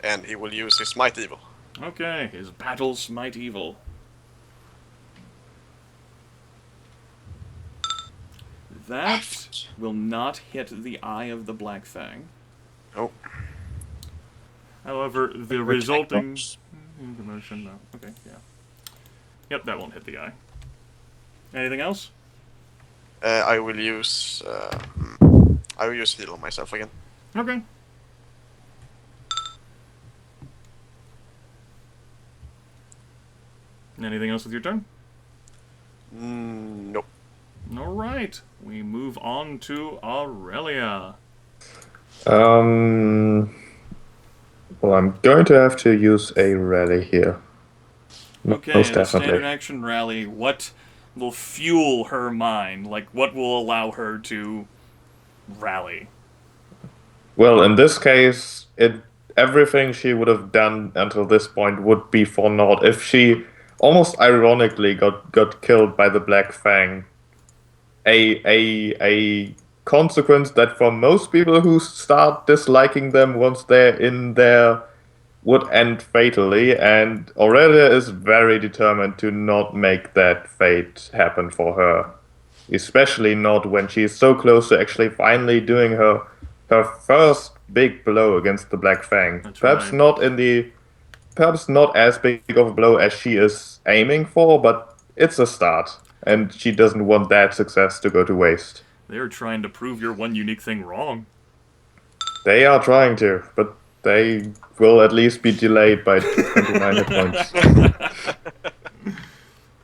and he will use his Smite Evil. Okay, his Battle Smite Evil. That will not hit the eye of the Black Fang. Oh. However, the resulting... Commotion, no. Okay, yeah. Yep, that won't hit the eye. Anything else? I will use heal on myself again. Okay. Anything else with your turn? Nope. Alright, we move on to Aurelia. Well, I'm going to have to use a rally here. Okay, Most a definitely. standard action rally. What will fuel her mind? Like, what will allow her to rally? Well, in this case, everything she would have done until this point would be for naught if she almost ironically got killed by the Black Fang. A consequence that for most people who start disliking them once they're in there would end fatally, and Aurelia is very determined to not make that fate happen for her. Especially not when she's so close to actually finally doing her first big blow against the Black Fang. That's perhaps right. perhaps not as big of a blow as she is aiming for, but it's a start, and she doesn't want that success to go to waste. They're trying to prove your one unique thing wrong. They are trying to, but they will at least be delayed by 29 hit points.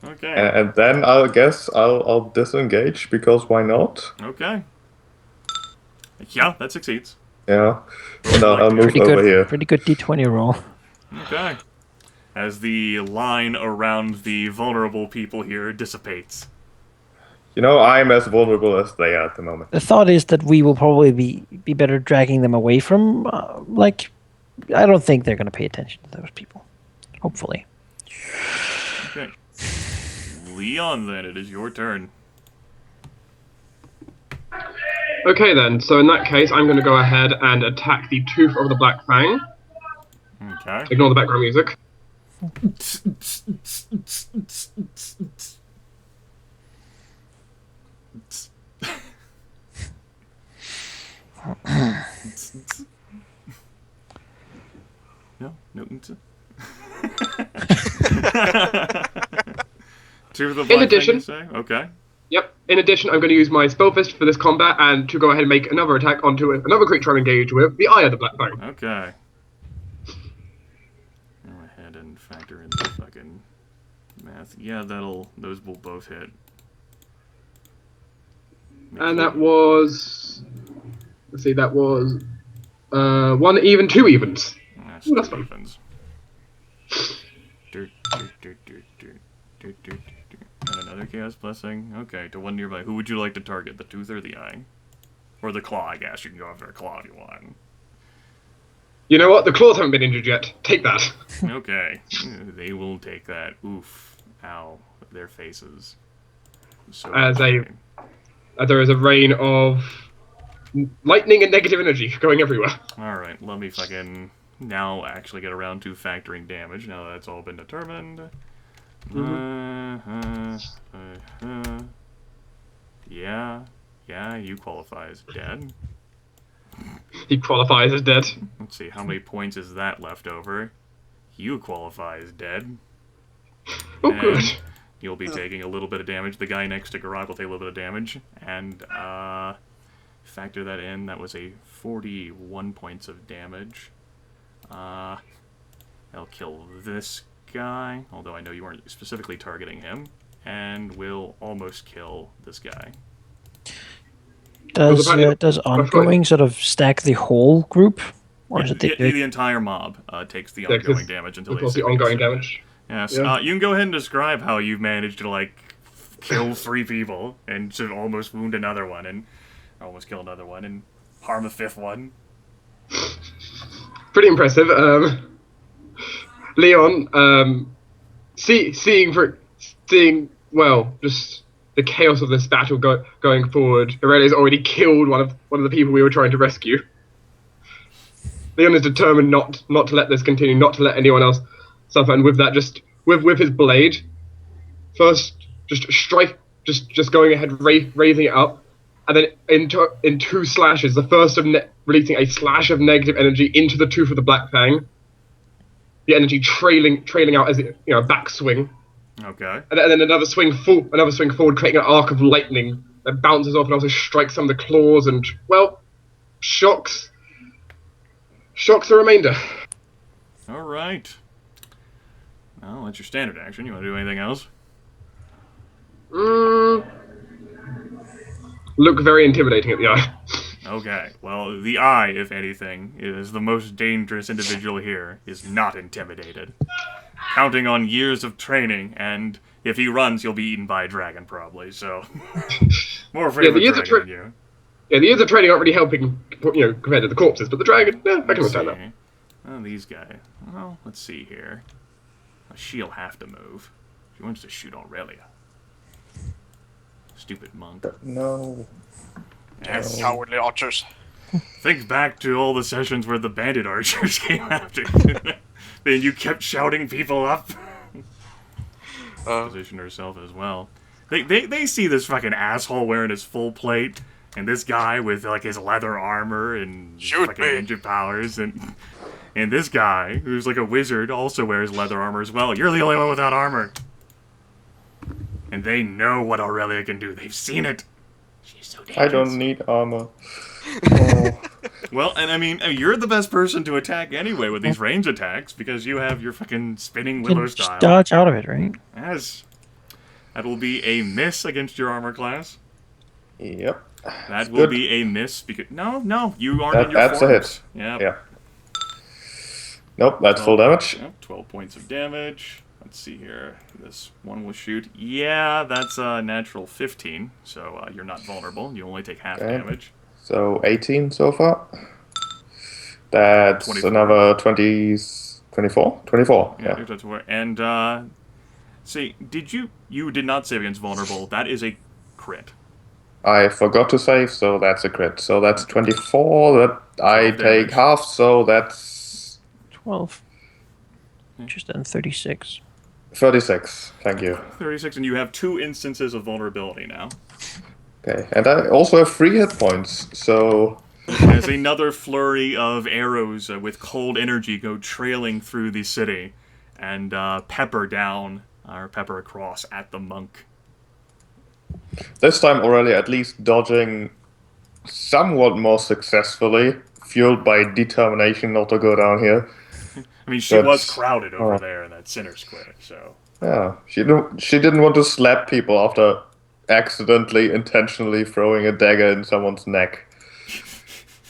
Okay. And then I'll disengage, because why not? Okay. Yeah, that succeeds. Yeah. And I'll move over here. Pretty good D20 roll. Okay. As the line around the vulnerable people here dissipates. You know, I'm as vulnerable as they are at the moment. The thought is that we will probably be better dragging them away from, I don't think they're going to pay attention to those people. Hopefully. Okay. Leon, then, it is your turn. Okay then, so in that case, I'm going to go ahead and attack the tooth of the Black Fang. Okay. Ignore the background music. No. Tooth of the Black In addition, Fang, you say? Okay. Yep. In addition, I'm going to use my Spell Fist for this combat and to go ahead and make another attack onto another creature I'm engaged with, the Eye of the Black Fang. Okay. Go ahead and factor in the fucking math. Yeah, those will both hit. And that was... Let's see, that was... 1 even, 2 evens. Ooh, that's fun. Evens. And another Chaos Blessing. Okay, to one nearby. Who would you like to target, the tooth or the eye? Or the claw, I guess. You can go after a claw if you want. You know what? The claws haven't been injured yet. Take that. Okay. They will take that. Oof. Ow. Their faces. So As there is a rain of lightning and negative energy going everywhere. Alright, let me fucking now actually get around to factoring damage, now that it's all been determined. Yeah, you qualify as dead. He qualifies as dead. Let's see, how many points is that left over? You qualify as dead. Oh, and good. You'll be taking a little bit of damage. The guy next to Geráck will take a little bit of damage. And, factor that in, that was a 41 points of damage. I'll kill this guy, although I know you weren't specifically targeting him. And will almost kill this guy. Does ongoing sort of stack the whole group? Or is it the entire mob takes the ongoing damage until they the ongoing damage. Yes. Yeah. You can go ahead and describe how you've managed to, like, kill 3 people and to almost wound another one and almost kill another one and harm a 5th one. Pretty impressive. Leon, seeing just the chaos of this battle going forward. Aurelia's already killed one of the people we were trying to rescue. Leon is determined not to let this continue, not to let anyone else suffer, and with that, just with his blade, first just strike, just going ahead, raising it up, and then in two slashes. The first of releasing a slash of negative energy into the tooth of the Black Fang. The energy trailing out as it, a backswing. Okay. And then another swing forward, creating an arc of lightning that bounces off and also strikes some of the claws and, well, shocks the remainder. All right. Well, that's your standard action. You want to do anything else? Look very intimidating at the eye. Okay. Well, the eye, if anything, is the most dangerous individual here, is not intimidated. Counting on years of training, and if he runs, he'll be eaten by a dragon, probably, so... More afraid of a dragon than you. Yeah, the years of training aren't really helping, compared to the corpses, but the dragon, I can understand that. Oh, these guys. Well, let's see here. She'll have to move. She wants to shoot Aurelia. Stupid monk. No. Damn cowardly archers. Think back to all the sessions where the bandit archers came after. Then you kept shouting people up. Position herself as well. They see this fucking asshole wearing his full plate, and this guy with like his leather armor and fucking ninja powers, and this guy who's like a wizard also wears leather armor as well. You're the only one without armor. And they know what Aurelia can do. They've seen it. She's so dangerous. I don't need armor. Oh. Well, and I mean, you're the best person to attack anyway with these range attacks because you have your fucking spinning willow Just style. dodge out of it, right? Yes. That will be a miss against your armor class. Yep. That will be a miss because no, you aren't in your that's forms. A hit. Yep. Yeah. Nope, that's full damage. Yep, 12 points of damage. Let's see here. This one will shoot. Yeah, that's a natural 15, so you're not vulnerable. You only take half damage. So 18 so far. That's 24. another 24? 24, yeah. And, see, you did not save against vulnerable. That is a crit. I forgot to save, so that's a crit. So that's 24, that I take half, so that's... 12. Just then 36. 36, thank you. 36, and you have 2 instances of vulnerability now. Okay, and I also have 3 hit points, so... As another flurry of arrows with cold energy go trailing through the city and pepper across at the monk. This time Aurelia at least dodging somewhat more successfily, fueled by determination not to go down here. I mean, she was crowded over there in that center square, so... Yeah, she didn't want to slap people after accidentally, intentionally throwing a dagger in someone's neck.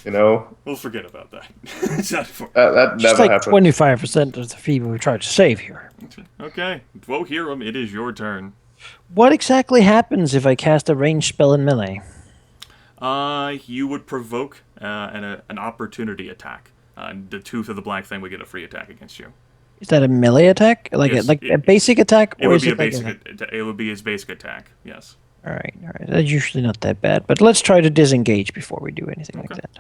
You know? We'll forget about that. It's not for... that Just never like happened. 25% of the people we tried to save here. Okay, Dwohurim, it is your turn. What exactly happens if I cast a ranged spell in melee? You would provoke an opportunity attack. The Tooth of the Black Thing would get a free attack against you. Is that a melee attack? Like Yes, a basic attack? It Or would is be it a like basic. It would be his basic attack. Yes. All right. That's usually not that bad. But let's try to disengage before we do anything like that.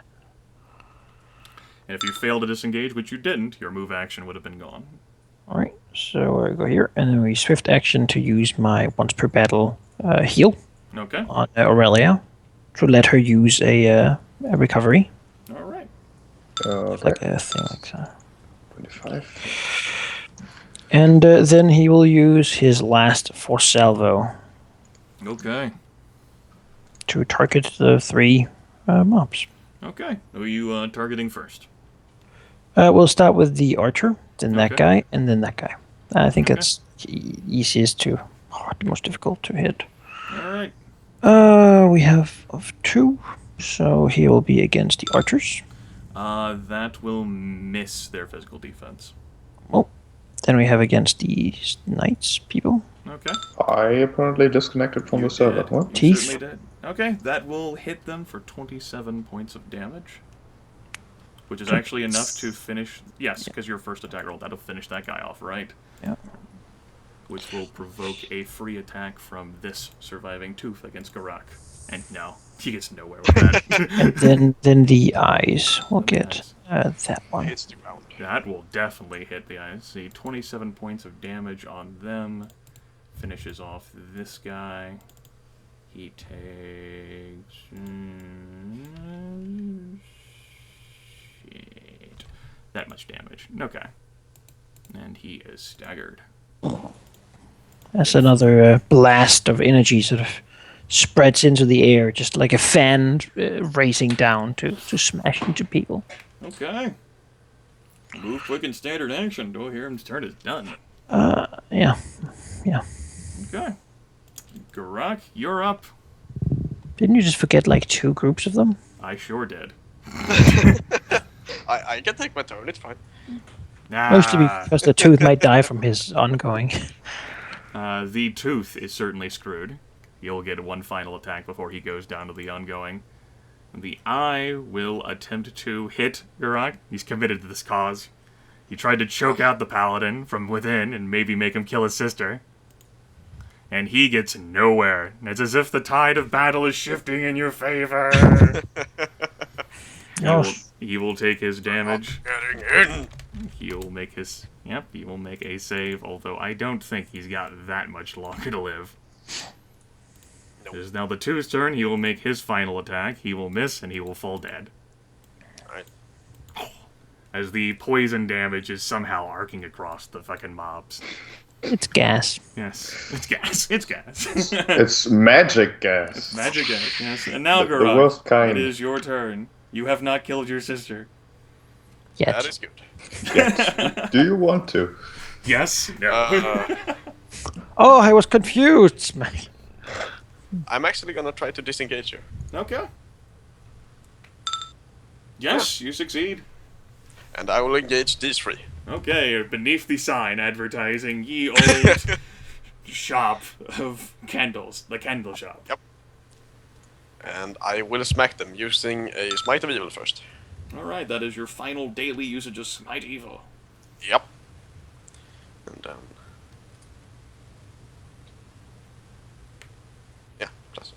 And if you fail to disengage, which you didn't, your move action would have been gone. All right. So I go here, and then we swift action to use my once per battle heal Okay. on Aurelia to let her use a recovery. All right. Okay. Like a thing like that. 25. And then he will use his last force salvo Okay. to target the 3 mobs. Okay. Who are you targeting first? We'll start with the archer, then that Okay. guy, and then that guy. I think that's easiest to, the most difficult to hit. All right. We have of 2, so he will be against the archers. That will miss their physical defense. Well, then we have against the knights people. Okay. I apparently disconnected from the server. Did. What? You Teeth. certainly did. Okay, that will hit them for 27 points of damage. Which is actually enough to finish... Yes, because your first attack roll, that'll finish that guy off, right? Yeah. Which will provoke a free attack from this surviving tooth against Geráck. And no, He gets nowhere with that. And then the eyes will The get that one. Hits the ground. That will definitely hit the eyes. See, 27 points of damage on them. Finishes off this guy. He takes... shit. That much damage. Okay. And he is staggered. That's another blast of energy sort of spreads into the air, just like a fan racing down to smash into people. Okay. Move quick and standard action. Dwohurim's turn is done. Yeah. Okay. Geráck, you're up. Didn't you just forget like 2 groups of them? I sure did. I can take my turn, it's fine. Mostly because the tooth might die from his ongoing. The tooth is certainly screwed. You'll get one final attack before he goes down to the ongoing. The eye will attempt to hit Geráck. He's committed to this cause. He tried to choke out the Paladin from within and maybe make him kill his sister. And he gets nowhere. It's as if the tide of battle is shifting in your favor. He will take his damage. Getting in. He'll make his... Yep, he will make a save, although I don't think he's got that much longer to live. Nope. It is now the two's turn. He will make his final attack. He will miss, and he will fall dead. Alright. As the poison damage is somehow arcing across the fucking mobs. It's gas. Yes, it's gas. It's gas. It's magic gas. Magic gas, yes. And now, The Geráck, worst kind. it is your turn. You have not killed your sister. Yet. That is good. Yes. Do you want to? Yes? No. Oh, I was confused. I'm actually gonna try to disengage you. Okay. Yes, you succeed. And I will engage these 3. Okay, you're beneath the sign advertising ye old shop of candles. The candle shop. Yep. And I will smack them using a Smite of Evil first. Alright, that is your final daily usage of Smite Evil. Yep. And then... yeah, plus.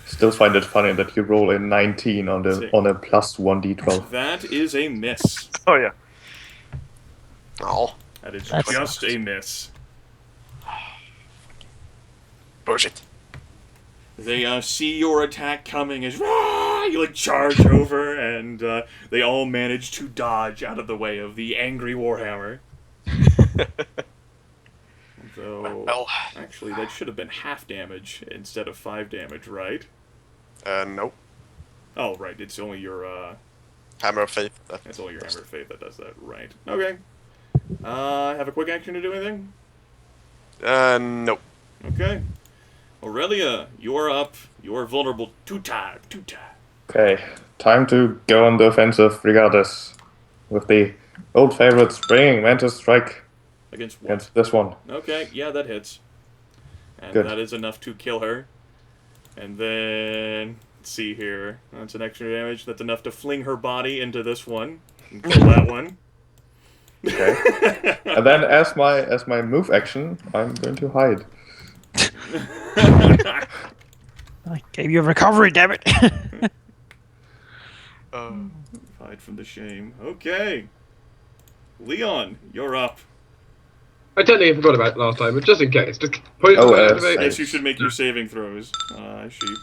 Still find it funny that you roll a 19 on a plus 1d12. That is a miss. Oh, yeah. Oh, That is That's- just a miss. bullshit. They see your attack coming as you like charge over, and they all manage to dodge out of the way of the angry Warhammer. Though, Well, actually, that should have been half damage instead of 5 damage, right? nope. Oh, right. It's only your Hammer of Faith. it's only your Hammer of Fate that does that, right? Okay. Have a quick action to do anything? Nope. Okay. Aurelia, you're up. You're vulnerable. Two time. Okay, time to go on the offensive regardless. With the old favorite Springing Mantis Strike Against what? against this one. Okay, yeah, that hits. And Good. that is enough to kill her. And then, let's see here. That's an extra damage. That's enough to fling her body into this one. And kill that one. Okay. And then as my move action, I'm going to hide. I gave you a recovery, damn it. Hide from the shame. Okay. Leon, you're up. I totally forgot about it last time, but just in case, just point Oh, activate. Yes, you should make your saving throws, sheep.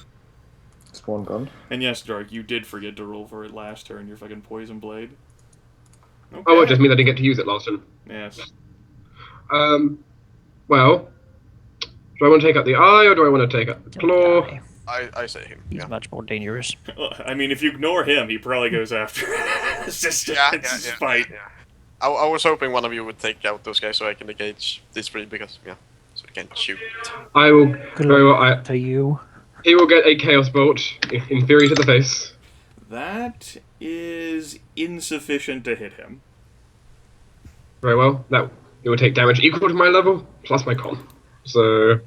It's one gun. And yes, Dark, you did forget to roll for it last turn, your fucking poison blade. Okay. Oh, it just means I didn't get to use it last turn. Yes. Well, do I want to take out the eye or do I want to take out the claw? Die. I say him. He's Yeah. much more dangerous. I mean, if you ignore him, he probably goes after his sister. Yeah, It's yeah, his yeah, fight. yeah. I was hoping one of you would take out those guys so I can engage these 3 because, yeah, so I can shoot. I will. Good Very well. luck to you. He will get a chaos bolt in theory to the face. That is insufficient to hit him. Very well. That it will take damage equal to my level plus my con. So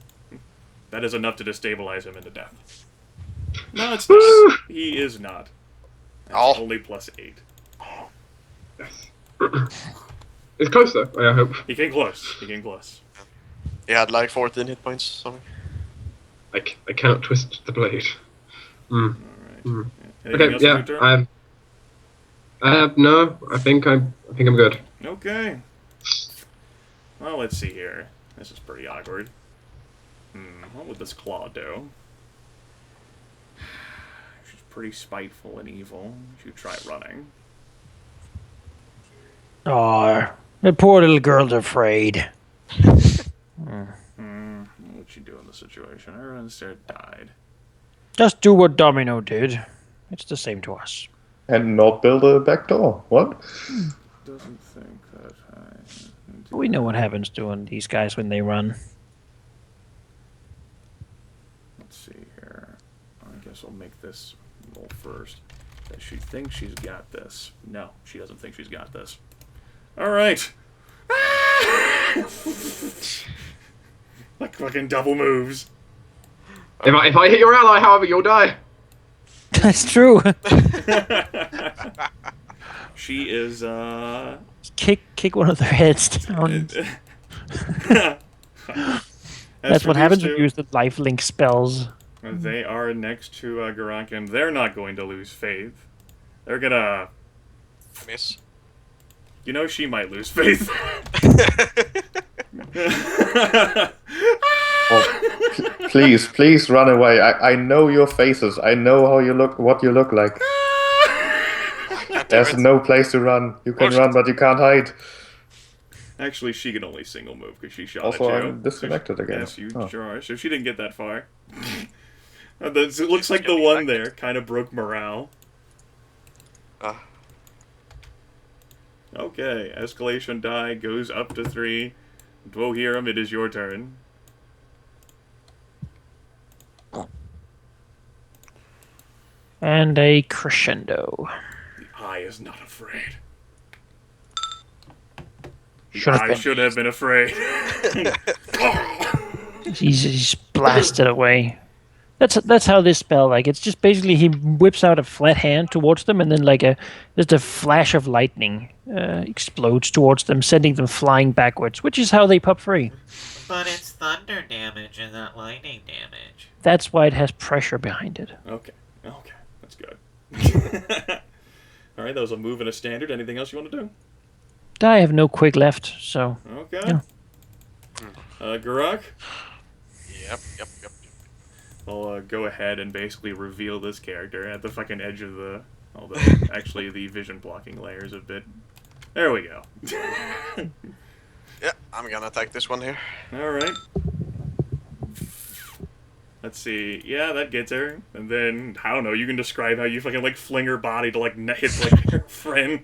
That is enough to destabilize him into death. No, it's Woo! not. He is not. That's Oh. only +8. yes. It's close though. I hope. He came close. He came close. He had like 14 hit points, something. I cannot twist the blade. Alright. Mm. Anything Okay, else yeah, on your turn? no, I think I'm good. Okay. Well, let's see here. This is pretty awkward. What would this claw do? She's pretty spiteful and evil. She would try running. Oh, the poor little girl's afraid. What would she do in this situation? Everyone's there died. Just do what Domino did. It's the same to us. And not build a back door. What? Doesn't think that We know what happens to these guys when they run. Let's see here. I guess I'll make this roll first. Does she think she's got this? No, she doesn't think she's got this. Alright! Like fucking double moves. If I hit your ally, however, you'll die. That's true. She is, Kick one of their heads down. That's what happens when you use the lifelink spells. They are next to Geráck, and they're not going to lose faith. They're gonna... Miss. You know, she might lose faith. Oh, please run away. I know your faces. I know how you look, what you look like. There's no place to run. You can run, but you can't hide. Actually, she can only single move because she shot Also, at you. I'm disconnected again. Yes, you Oh. sure are. So she didn't get that far. It looks like the one there kind of broke morale. Okay, escalation die goes up to 3. Dwohurim, it is your turn. And a crescendo. The eye is not afraid. Should've been. Should have been afraid. He's blasted away. That's how this spell, like, it's just basically he whips out a flat hand towards them, and then like just a flash of lightning explodes towards them, sending them flying backwards, which is how they pop free. But it's thunder damage and not lightning damage. That's why it has pressure behind it. Okay, that's good. Alright, that was a move and a standard. Anything else you want to do? I have no quick left, so Okay. Yeah. Geráck? Yep. I'll go ahead and basically reveal this character at the fucking edge of the... Although, actually, the vision blocking layer is a bit... There we go. Yeah, I'm gonna attack this one here. Alright. Let's see. Yeah, that gets her. And then, I don't know, you can describe how you fucking, like, fling her body to, like, hit, like, her friend.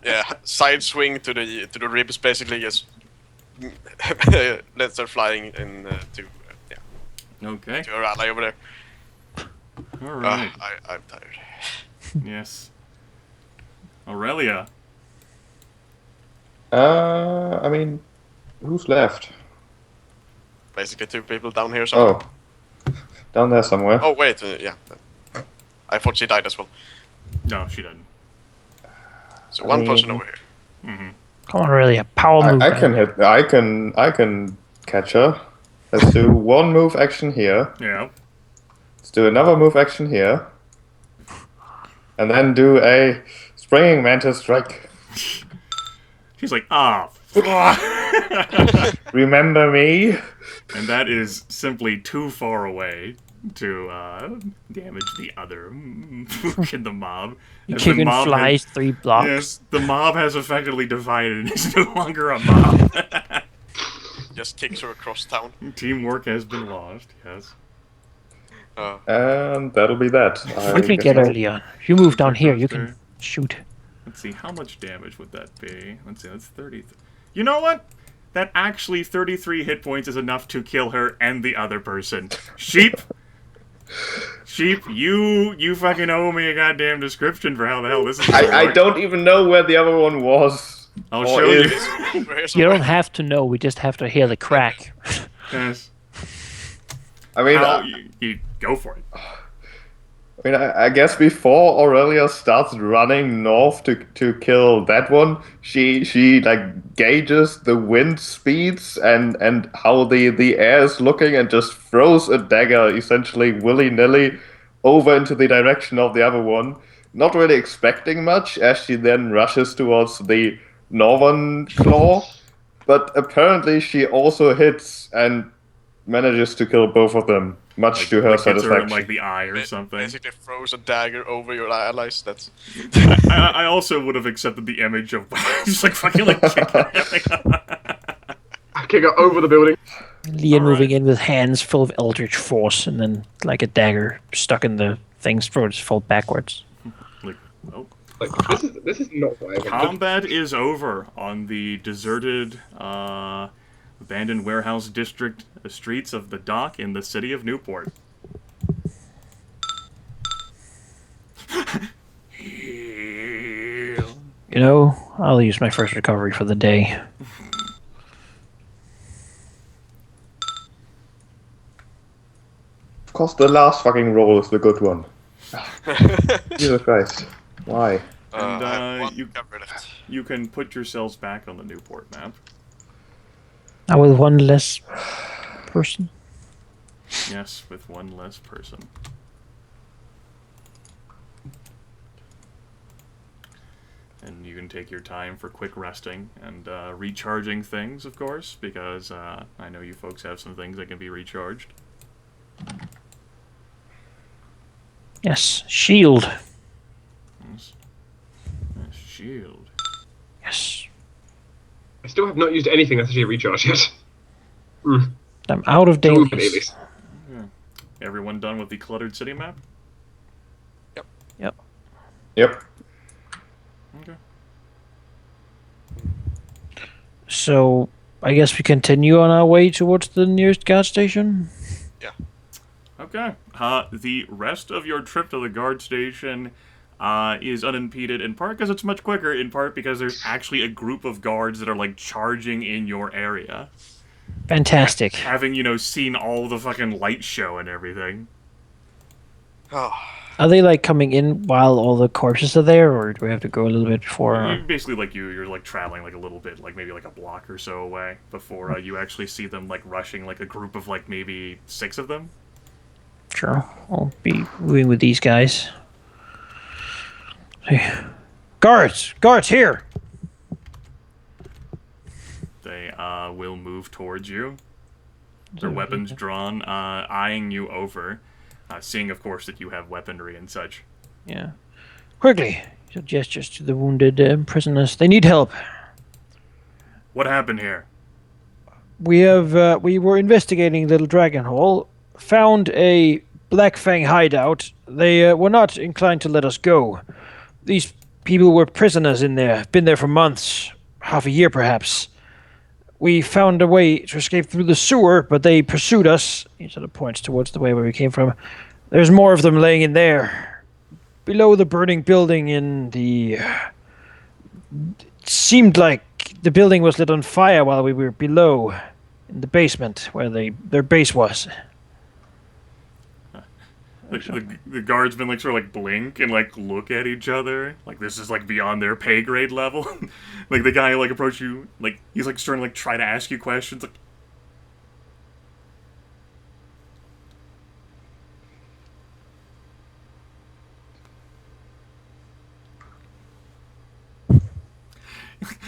Yeah, side swing to the ribs, basically, just lets her flying in to Okay. to her ally over there. Alright. I'm tired. Yes. Aurelia. I mean, who's left? Basically, 2 people down here somewhere. Oh, down there somewhere. Oh wait, yeah. I thought she died as well. No, she doesn't. So one person mean- over here. Mm-hmm. come on, really, a power move. I can hit. I can catch her. Let's do one move action here. Yeah. Let's do another move action here. And then do a springing mantis strike. She's like, ah, Remember me? and that is simply too far away to damage the other in the mob. You As the kick mob flies 3 blocks. Yes, the mob has effectively divided and is no longer a mob. Just kicks her across town. Teamwork has been lost, yes. And that'll be that. What can you get early on? If you move down here, you can shoot. Let's see, how much damage would that be? Let's see, that's 30. You know what? That actually 33 hit points is enough to kill her and the other person. Sheep! Sheep, you fucking owe me a goddamn description for how the hell this is going to I work. don't even know where the other one was. I'll or show you. is. Over here You somewhere. don't have to know, we just have to hear the crack. Yes. I mean, How, you go for it. I mean, I guess before Aurelia starts running north to kill that one, she like gauges the wind speeds and how the air is looking and just throws a dagger essentially willy-nilly over into the direction of the other one, not really expecting much as she then rushes towards the northern claw, but apparently she also hits and manages to kill both of them, much to her Like hits her in satisfaction. like the eye or something. Basically throws a dagger over your allies. That's I also would have accepted the image of just like fucking like kicking Kick her over the building. Leon Alright. moving in with hands full of eldritch force, and then like a dagger stuck in the thing's throat, just fall backwards. like, oh. Like this is not what I wanted. Combat is over on the deserted, abandoned warehouse district streets of the dock in the city of Newport. You know, I'll use my first recovery for the day. Of course, the last fucking roll is the good one. Jesus Christ. Why? And, I have one you- cover left. You can put yourselves back on the Newport map. Now with one less person. Yes, with one less person. And you can take your time for quick resting and recharging things, of course, because I know you folks have some things that can be recharged. Yes, shield. Yes. Shield. Yes. I still have not used anything that's actually a recharge yet. Mm. I'm out of Two of dailies. them, at least. Everyone done with the cluttered city map? Yep. Yep. Okay. So I guess we continue on our way towards the nearest guard station. Okay. The rest of your trip to the guard station is unimpeded, in part because it's much quicker, in part because there's actually a group of guards that are, like, charging in your area. Fantastic. Having, seen all the fucking light show and everything. Oh, Are they like coming in while all the corpses are there, or do we have to go a little bit before? Basically, like, you're, like, traveling, like, a little bit, like, maybe, like, a block or so away before you actually see them, like, rushing, like, a group of, like, maybe 6 of them. Sure, I'll be moving with these guys. Hey. Guards! Guards, here! They will move towards you, their weapons drawn, eyeing you over, seeing, of course, that you have weaponry and such. Yeah. Quickly! Your gestures to the wounded prisoners. They need help. What happened here? We were investigating Little Dragon Hall, found a Black Fang hideout. They were not inclined to let us go. These people were prisoners in there, been there for months, half a year perhaps. We found a way to escape through the sewer, but they pursued us. He sort of points towards the way where we came from. There's more of them laying in there. Below the burning building in the... It seemed like the building was lit on fire while we were below, in the basement, where their base was. The guardsmen, like, sort of, like, blink and, like, look at each other. Like, this is, like, beyond their pay grade level. Like, the guy, like, approach you, like, he's, like, starting to, like, try to ask you questions, like...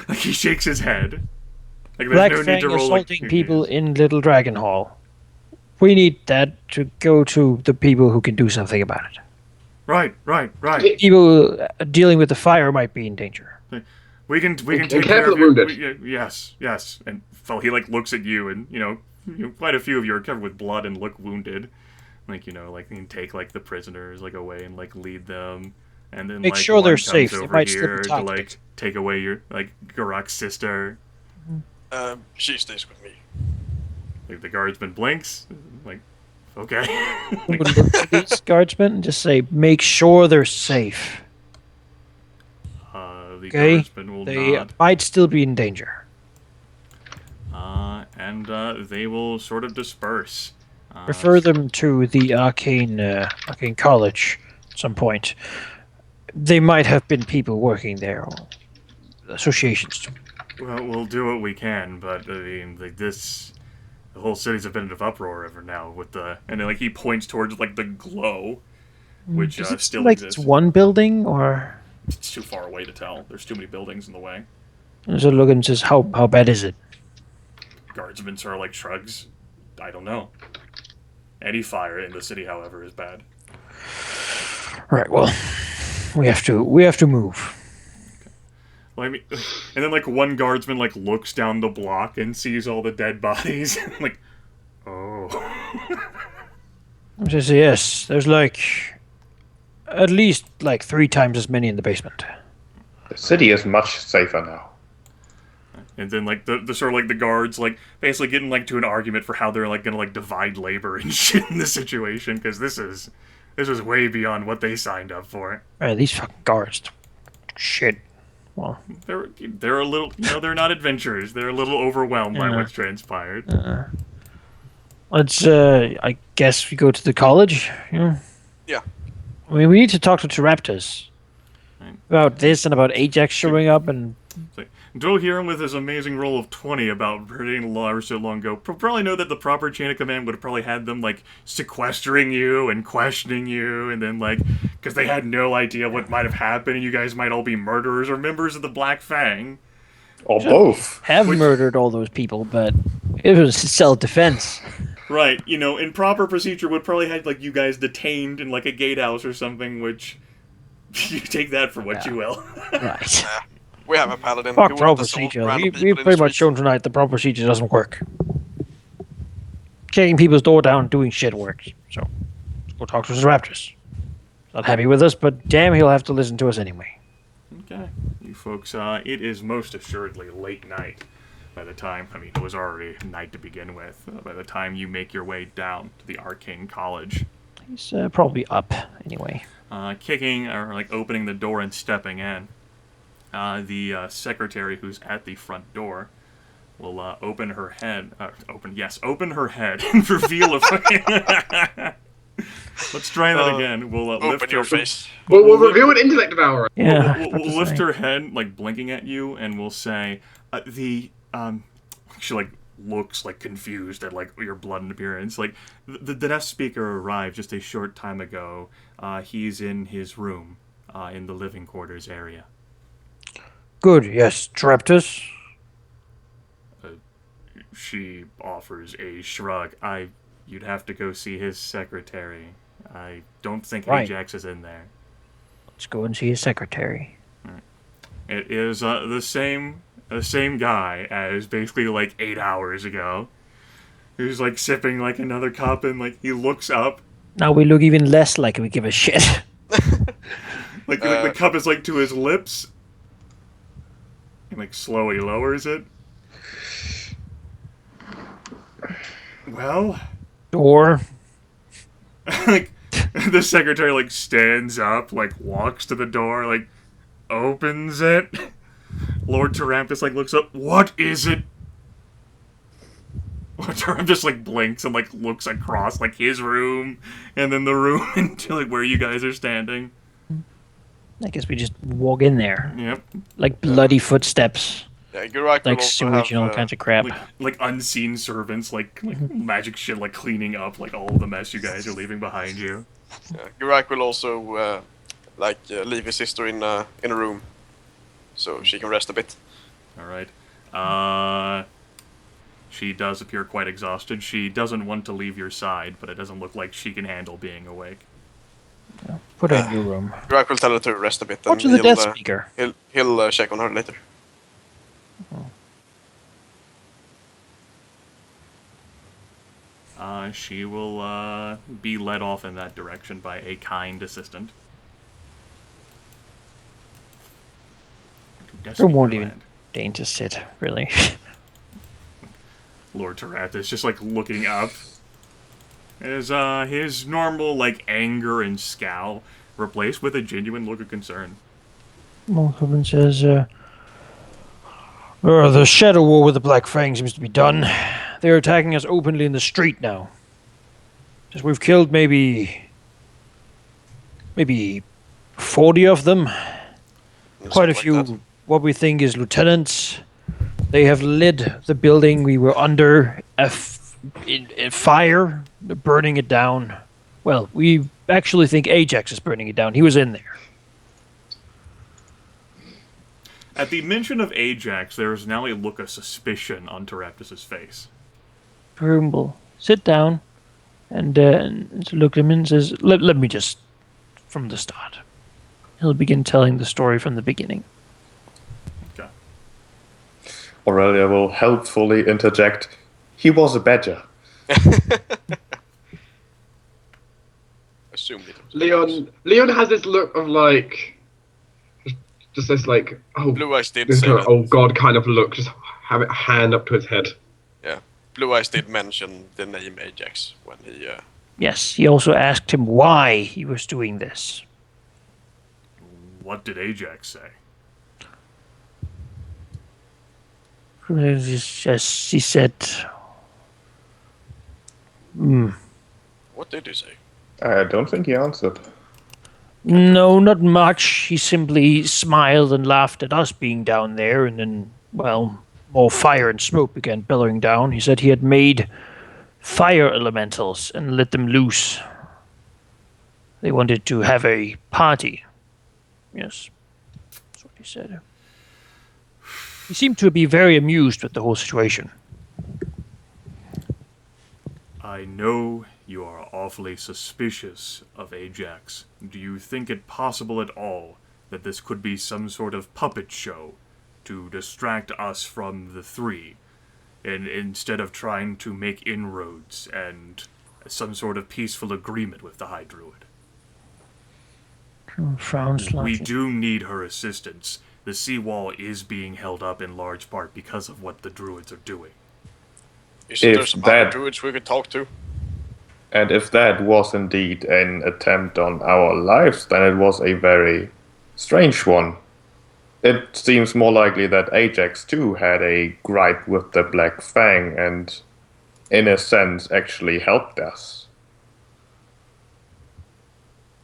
Like, he shakes his head. Like, there's Black no need Fang to roll, assaulting like... people in Little Dragon Hall. We need that to go to the people who can do something about it. Right. People dealing with the fire might be in danger. We can take care care of of the your... wounded. Yes. And Phil, he, like, looks at you, and, quite a few of you are covered with blood and look wounded. Like, like, you can take, like, the prisoners, like, away and, like, lead them. And then, Make like, sure they're one safe. comes They over might slip here and to, talk. like, take away your, like, Geráck's sister. she stays with me. Like, the guardsman blinks. Like, okay. We would look at these guardsmen and just say, make sure they're safe. The Okay? guardsman will They nod. might still be in danger. And they will sort of disperse. Refer them to the arcane college. some point. They might have been people working there, or associations. Well, we'll do what we can, but I mean, like the whole city's a bit of uproar ever now with the, and then like he points towards like the glow, which Does it still seem like exists. it's one building, or It's too far away to tell. There's too many buildings in the way. so Logan says, "How bad is it?" Guardsmen sort of like shrugs. I don't know. Any fire in the city, however, is bad. Right. Well, we have to move. Well, I mean, and then like one guardsman like looks down the block and sees all the dead bodies. Like, oh. He says, "Yes, there's like at least like 3 times as many in the basement." The city is much safer now. And then like the sort of like the guards like basically getting like to an argument for how they're like gonna like divide labor and shit in this situation, because this is way beyond what they signed up for. Right, these fucking guards. Shit. Well, They're a little, they're not adventurers. They're a little overwhelmed by what's transpired. let's. I guess we go to the college. Yeah. Yeah. I mean, we need to talk to Raptors Right. about this and about Ajax showing up and. Dwohurim with his amazing roll of 20 about predicting the law ever so long ago probably know that the proper chain of command would have probably had them like sequestering you and questioning you, and then like because they had no idea what might have happened and you guys might all be murderers or members of the Black Fang. Or both. Have murdered all those people, but it was self-defense. Right, in proper procedure would probably had like you guys detained in like a gatehouse or something, which you take that for what you will. Right. We have a paladin. Fuck who proper would assault procedure. random people We've in the pretty much street. shown tonight the proper procedure doesn't work. Kicking people's door down, doing shit works. So, let's go talk to the Raptors. Not happy with us, but damn, he'll have to listen to us anyway. Okay, you folks, it is most assuredly late night by the time, it was already night to begin with, by the time you make your way down to the Arcane College. He's probably up anyway. Kicking, or like opening the door and stepping in, the secretary who's at the front door will open her head, open her head and reveal a... Let's try that again. We'll lift Open your her face. We'll reveal an intellect devourer. Yeah. We'll lift her head, like blinking at you, and we'll say, she like looks like confused at like your blood appearance. Like the next speaker arrived just a short time ago. He's in his room, in the living quarters area. Good, yes. Raptors? She offers a shrug. You'd have to go see his secretary. I don't think Right. Ajax is in there. Let's go and see his secretary. It is the same guy as basically like 8 hours ago. Who's like sipping like another cup and like he looks up. Now we look even less like we give a shit. Like the cup is like to his lips. And like slowly lowers it. Well, Or like the secretary like stands up, like walks to the door, like opens it. Lord Tarampus like looks up. What is it? Lord Tarampus like blinks and like looks across like his room and then the room into like where you guys are standing. I guess we just walk in there. Yep. Like bloody footsteps. Yeah, Geráck will Like also sewage and all have, kinds of crap. Like unseen servants, like magic shit, like cleaning up like all the mess you guys are leaving behind you. Geráck will also leave his sister in a room, so she can rest a bit. All right. She does appear quite exhausted. She doesn't want to leave your side, but it doesn't look like she can handle being awake. Put her in your room. Geráck will tell her to rest a bit, Go and to the death speaker. he'll check on her later. She will be led off in that direction by a kind assistant. There won't even deign to sit, really. Lord Tarath is just like looking up. Is his normal like anger and scowl replaced with a genuine look of concern. Malcolm says, the shadow war with the Black Fang seems to be done. They're attacking us openly in the street now. Just we've killed maybe maybe 40 of them. Quite a Something like few, what we think is lieutenants. They have led the building. We were under a fire, burning it down. Well, we actually think Ajax is burning it down. He was in there. At the mention of Ajax, there is now a look of suspicion on Teraptus' face. Perun will sit down and look at him and says, let me just, from the start. He'll begin telling the story from the beginning. Okay. Aurelia will helpfully interject. He was a badger. Assume it was Leon has this look of like, just this like, oh, Blue Eyes did this say kind of, that. oh god kind of look, just have a hand up to his head. Yeah, Blue Eyes did mention the name Ajax when he. Yes, he also asked him why he was doing this. What did Ajax say? She said, What did he say? I don't think he answered. no, not much. He simply smiled and laughed at us being down there, and then, well, more fire and smoke began billowing down. He said he had made fire elementals and let them loose. They wanted to have a party. Yes, that's what he said. He seemed to be very amused with the whole situation. I know you are awfully suspicious of Ajax. Do you think it possible at all that this could be some sort of puppet show to distract us from the three, and instead of trying to make inroads and some sort of peaceful agreement with the High Druid? Frowns slightly. We do need her assistance. The seawall is being held up in large part because of what the druids are doing. Isn't there If some that- other druids we could talk to? And if that was indeed an attempt on our lives, then it was a very strange one. It seems more likely that Ajax too had a gripe with the Black Fang and, in a sense, actually helped us.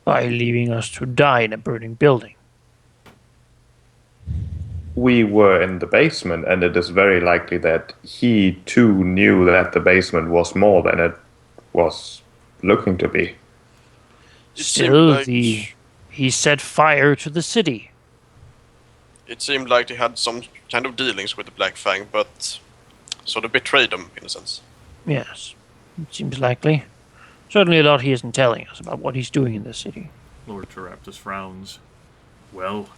By leaving us to die in a burning building. We were in the basement, and it is very likely that he too knew that the basement was more than it was looking to be. It Still, seemed like, he set fire to the city. It seemed like he had some kind of dealings with the Black Fang, but sort of betrayed them in a sense. Yes, it seems likely. Certainly a lot he isn't telling us about what he's doing in the city. Lord Teraptus frowns. Well,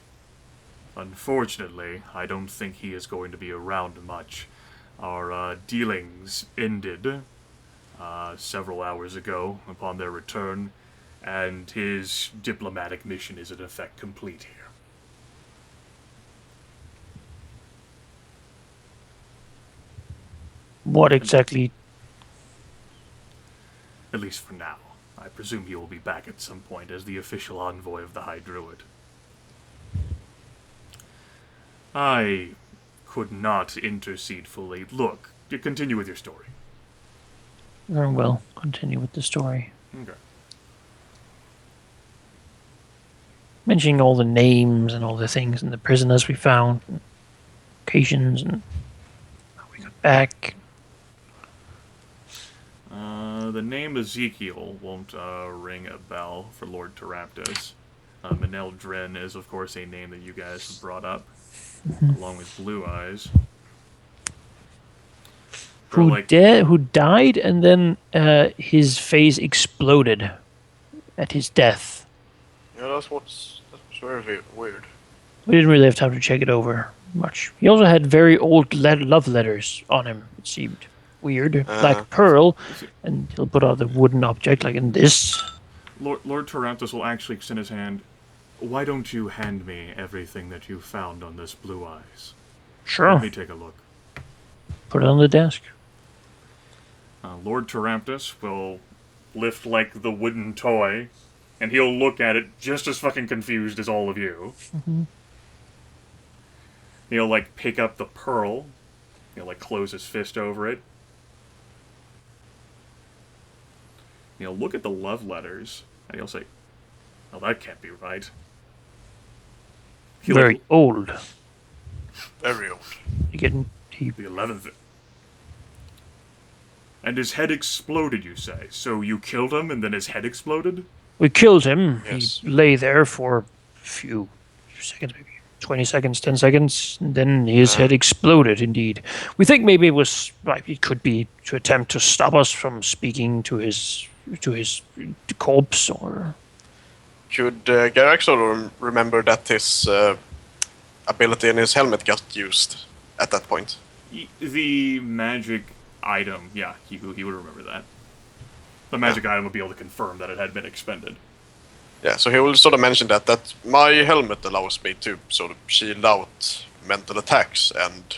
unfortunately, I don't think he is going to be around much. Our dealings ended several hours ago upon their return, and his diplomatic mission is in effect complete here. What exactly? At least for now. I presume he will be back at some point as the official envoy of the High Druid. I could not intercede fully. Look, you continue with your story. Very well, continue with the story. Okay. Mentioning all the names and all the things and the prisoners we found, and occasions, and how we got back. The name Ezekiel won't ring a bell for Lord Teraptus. Manel Dren is, of course, a name that you guys have brought up, along with Blue Eyes. Who died, and then his face exploded at his death. Yeah, that was very weird. We didn't really have time to check it over much. He also had very old love letters on him, it seemed. Weird. Like pearl, and he'll put out the wooden object like in this. Lord Teraptus will actually extend his hand. Why don't you hand me everything that you found on this Blue Eyes? Sure. Let me take a look. Put it on the desk. Lord Teraptus will lift, like, the wooden toy, and he'll look at it just as fucking confused as all of you. Mm-hmm. He'll, like, pick up the pearl. He'll, like, close his fist over it. He'll look at the love letters, and he'll say, Well, that can't be right. Very old. Very old. You getting he The 11th. And his head exploded, you say? So you killed him and then his head exploded? We killed him. Yes. He lay there for a few seconds, maybe 20 seconds, 10 seconds, and then his head exploded, indeed. We think maybe it could be to attempt to stop us from speaking to his corpse, or... Could Geráck sort of remember that his ability in his helmet got used at that point? The magic item, yeah, he would remember that. The magic item would be able to confirm that it had been expended. Yeah, so he will sort of mention that my helmet allows me to sort of shield out mental attacks, and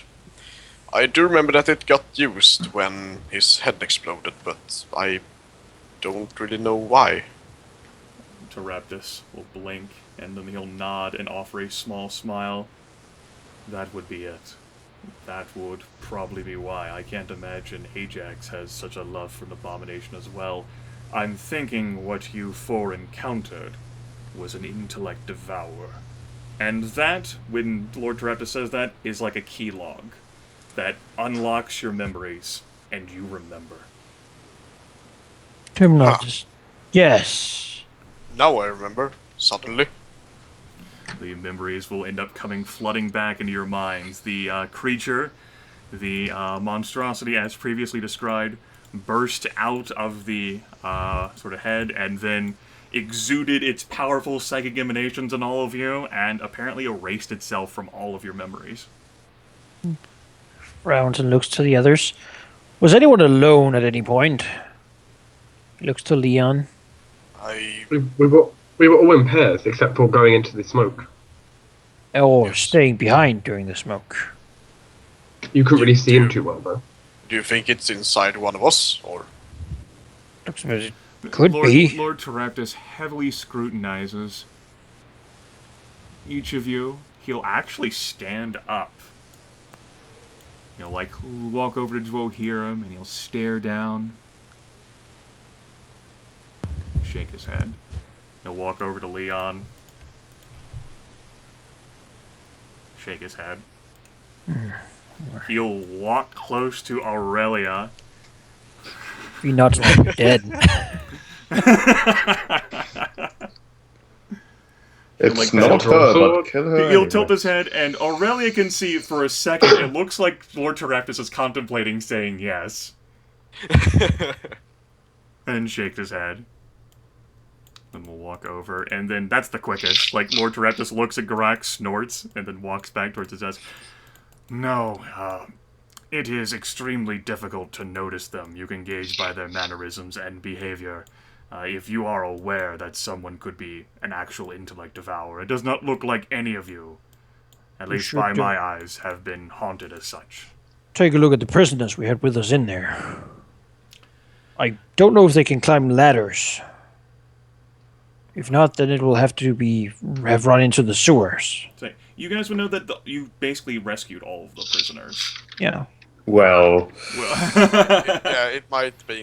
I do remember that it got used when his head exploded, but I don't really know why. Taraptus will blink, and then he'll nod and offer a small smile. That would be it. That would probably be why. I can't imagine Ajax has such a love for an abomination as well. I'm thinking what you four encountered was an intellect devourer. And that, when Lord Taraptus says that, is like a key log that unlocks your memories, and you remember. Terminologist. Yes. Now I remember, suddenly. The memories will end up coming flooding back into your minds. The creature, the monstrosity as previously described, burst out of the sort of head and then exuded its powerful psychic emanations on all of you and apparently erased itself from all of your memories. Frowns and looks to the others. Was anyone alone at any point? Looks to Leon. We were all in pairs except for going into the smoke. Or staying behind during the smoke. You couldn't really see him too well, though. Do you think it's inside one of us, or? Looks as it could be. Lord Taraptus heavily scrutinizes each of you. He'll actually stand up. He'll, walk over to Dwohurim and he'll stare down. Shake his head. He'll walk over to Leon. Shake his head. He'll walk close to Aurelia. Be not dead. It's not her, but kill her. He'll anyway. tilt his head, and Aurelia can see for a second. It looks like Lord Taraptus is contemplating saying yes. And shake his head. Then we'll walk over, and then that's the quickest. Lord Taraptus looks at Geráck, snorts, and then walks back towards his desk. No, it is extremely difficult to notice them. You can gauge by their mannerisms and behavior. If you are aware that someone could be an actual intellect devourer, it does not look like any of you, at least by my eyes, have been haunted as such. Take a look at the prisoners we had with us in there. I don't know if they can climb ladders. If not, then it will have to have run into the sewers. So, you guys would know that you basically rescued all of the prisoners. Yeah. Well, Yeah, it might be